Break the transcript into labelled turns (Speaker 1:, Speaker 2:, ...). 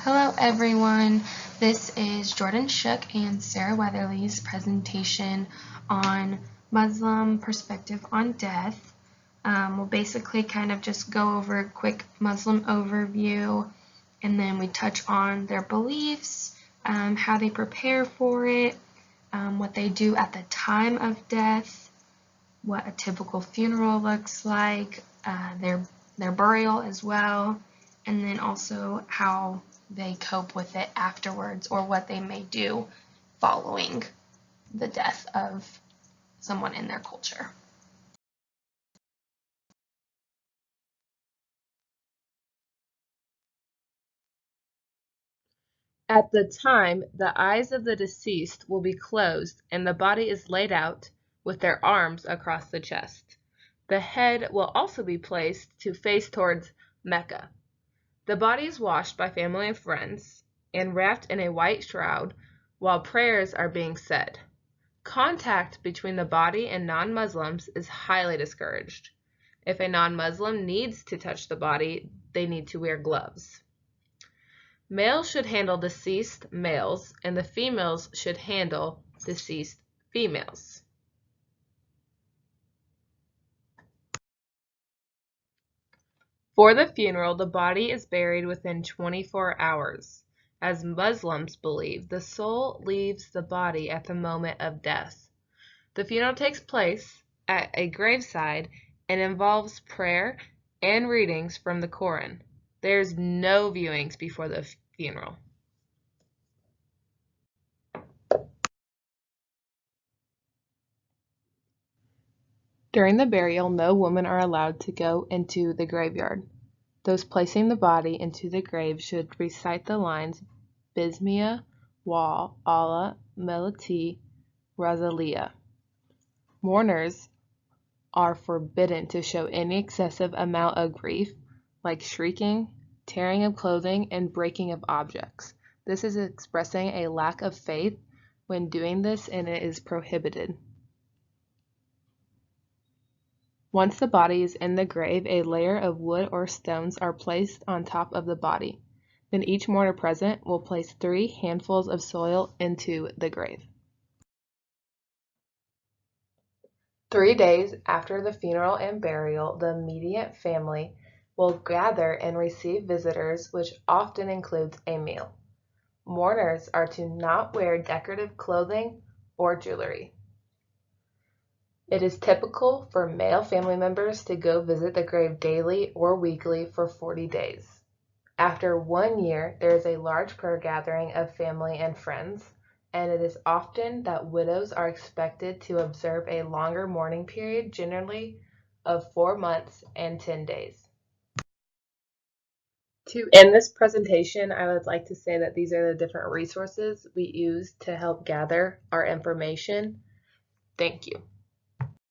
Speaker 1: Hello everyone, this is Jordan Shook and Sarah Weatherly's presentation on Muslim perspective on death. We'll basically kind of just go over a quick Muslim overview, and then we touch on their beliefs, how they prepare for it, what they do at the time of death, what a typical funeral looks like, their burial as well, and then also how they cope with it afterwards, or what they may do following the death of someone in their culture.
Speaker 2: At the time, the eyes of the deceased will be closed and the body is laid out with their arms across the chest. The head will also be placed to face towards Mecca. The body is washed by family and friends and wrapped in a white shroud while prayers are being said. Contact between the body and non-Muslims is highly discouraged. If a non-Muslim needs to touch the body, they need to wear gloves. Males should handle deceased males, and the females should handle deceased females. For the funeral, the body is buried within 24 hours. As Muslims believe, the soul leaves the body at the moment of death. The funeral takes place at a graveside and involves prayer and readings from the Quran. There's no viewings before the funeral. During the burial, no women are allowed to go into the graveyard. Those placing the body into the grave should recite the lines Bismillah, wa Allah, Melati, Razaliya. Mourners are forbidden to show any excessive amount of grief, like shrieking, tearing of clothing, and breaking of objects. This is expressing a lack of faith when doing this, and it is prohibited. Once the body is in the grave, a layer of wood or stones are placed on top of the body. Then each mourner present will place 3 handfuls of soil into the grave. 3 days after the funeral and burial, the immediate family will gather and receive visitors, which often includes a meal. Mourners are to not wear decorative clothing or jewelry. It is typical for male family members to go visit the grave daily or weekly for 40 days. After 1 year, there is a large prayer gathering of family and friends, and it is often that widows are expected to observe a longer mourning period, generally of 4 months and 10 days. To end this presentation, I would like to say that these are the different resources we use to help gather our information. Thank you.